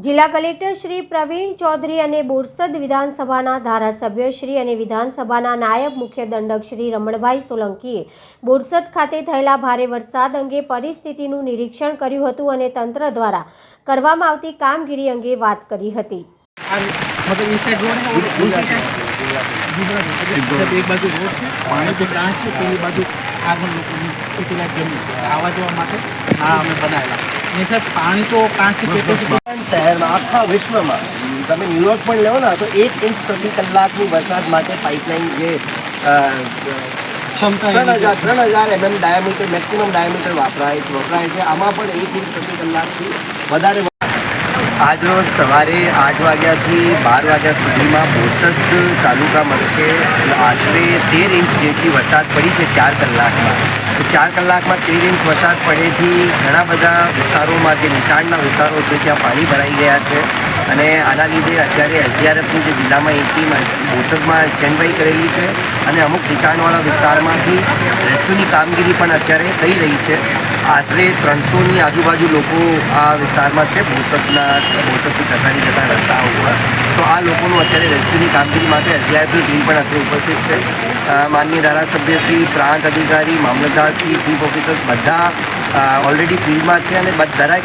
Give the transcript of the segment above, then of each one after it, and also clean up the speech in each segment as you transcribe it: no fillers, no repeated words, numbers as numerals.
જિલ્લા કલેક્ટર શ્રી પ્રવીણ ચૌધરી અને બોરસદ વિધાનસભાના ધારાસભ્ય શ્રી અને વિધાનસભાના નાયબ મુખ્ય દંડક શ્રી રમણભાઈ સોલંકીએ બોરસદ ખાતે થયેલા ભારે વરસાદ અંગે પરિસ્થિતિનું નિરીક્ષણ કર્યું હતું અને તંત્ર દ્વારા કરવામાં આવતી કામગીરી અંગે વાત કરી હતી। एक बाजू रोड है, पानी के ब्रांच है, पेली बाजू આગળ લોકોની કેટલા જમીન આવા જવા માટે આ અમે બનાવેલા ને સર પાણી તો કાંઠથી કેટલું શહેરમાં આખા વિશ્વમાં તમે ન્યુયોર્ક પણ લેવો ને તો 1 ઇંચ પ્રતિ કલાકની વરસાદ માટે પાઇપલાઇન જે ક્ષમતા 3000 mm ડાયામીટર મેક્સિમમ ડાયામીટર વપરાય છે। આમાં પણ 1 ઇંચ પ્રતિ કલાકથી વધારે આજરોજ સવારે 8 વાગ્યાથી 12 વાગ્યા સુધીમાં બોરસદ તાલુકા મથકે આશરે 13 ઇંચ જેટલી વરસાદ પડી છે 4 કલાકમાં। 4 કલાકમાં 13 ઇંચ વરસાદ પડેથી ઘણા બધા વિસ્તારોમાં જે નીચાણના વિસ્તારો છે ત્યાં પાણી ભરાઈ ગયા છે અને આના લીધે અત્યારે એસડીઆરએફની જે જિલ્લામાં એક ટીમ બોરસદમાં સ્ટેન્ડ બાય કરેલી છે અને અમુક નીચાણવાળા વિસ્તારમાંથી રેસ્ક્યુની કામગીરી પણ અત્યારે થઈ રહી છે। આશરે 300ની આજુબાજુ લોકો આ વિસ્તારમાં છે બોરસદથી કસારી જતા રસ્તા ઉપર, તો આ લોકોનું અત્યારે રેસ્ક્યુની કામગીરી માટે એસડીઆરએફની ટીમ પણ અત્યારે ઉપસ્થિત છે। માનનીય ધારાસભ્યશ્રી, પ્રાંત અધિકારી, મામલતદારશ્રી, ચીફ ઓફિસર્સ બધા ઓલરેડી ફિલ્ડમાં છે અને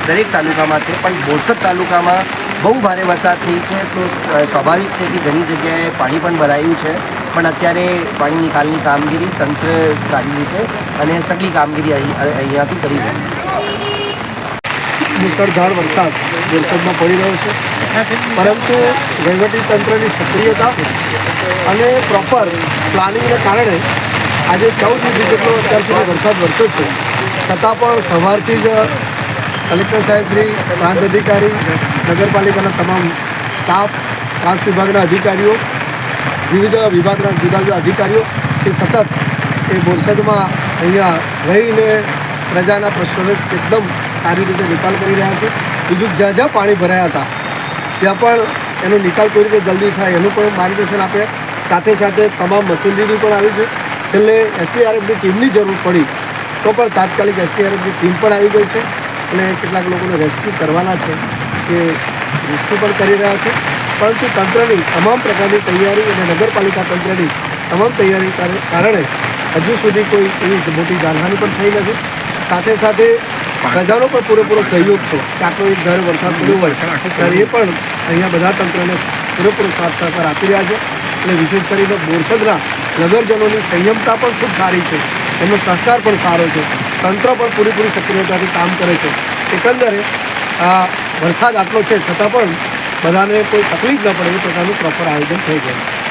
દરેક તાલુકામાં છે। પણ બોરસદ તાલુકામાં બહુ ભારે વરસાદ થઈ છે તો સ્વાભાવિક છે કે ઘણી જગ્યાએ પાણી પણ ભરાયું છે, પણ અત્યારે પાણી નિકાલની કામગીરી તંત્ર સારી રીતે અને સગળી કામગીરી અહીંયાથી કરી રહી છે। મુસળધાર વરસાદ બોરસદમાં પડી રહ્યો છે, પરંતુ વહીવટીતંત્રની સક્રિયતા અને પ્રોપર પ્લાનિંગને કારણે આજે 14 ઇંચ જેટલો અત્યાર સુધી વરસાદ વરસ્યો છે, છતાં પણ સવારથી જ કલેક્ટર સાહેબશ્રી, પ્રાંત અધિકારી, નગરપાલિકાના તમામ સ્ટાફ, ટ્રાન્સ વિભાગના અધિકારીઓ, વિવિધ વિભાગના જુદા જુદા અધિકારીઓ એ સતત એ બોરસદમાં અહીંયા રહીને પ્રજાના પ્રશ્નોનો એકદમ સારી રીતે નિકાલ કરી રહ્યા છે। બીજું જ્યાં પાણી ભરાયા હતા ત્યાં પણ એનો નિકાલ કઈ રીતે જલ્દી થાય એનું પણ માર્ગદર્શન આપે। સાથે સાથે તમામ મશીનરી પણ આવી છે। છેલ્લે એસડીઆરએફની ટીમની જરૂર પડી તો પણ તાત્કાલિક એસડીઆરએફની ટીમ પણ આવી ગઈ છે અને કેટલાક લોકોને રેસ્ક્યુ કરવાના છે એ રેસ્ક્યુ પણ કરી રહ્યા છે। પરંતુ તંત્રની તમામ પ્રકારની તૈયારી અને નગરપાલિકા તંત્રની તમામ તૈયારી કારણે હજુ સુધી કોઈ એવી મોટી જાનહાની પણ થઈ નથી। સાથે સાથે પ્રજાનો પણ પૂરેપૂરો સહયોગ છે કે આટલો એક ધારે વરસાદ પડ્યો હોય ત્યારે એ પણ અહીંયા બધા તંત્રને પૂરેપૂરો સાથ સહકાર આપી રહ્યા છે। એટલે વિશેષ કરીને બોરસદના નગરજનોની સંયમતા પણ ખૂબ સારી છે, એમનો સહકાર પણ સારો છે, તંત્ર પણ પૂરેપૂરી સક્રિયતાથી કામ કરે છે। એકંદરે આ વરસાદ આટલો છે છતાં પણ બધાને કોઈ તકલીફ ન પડે એ પ્રકારનું પ્રોપર આયોજન થઈ ગયું છે।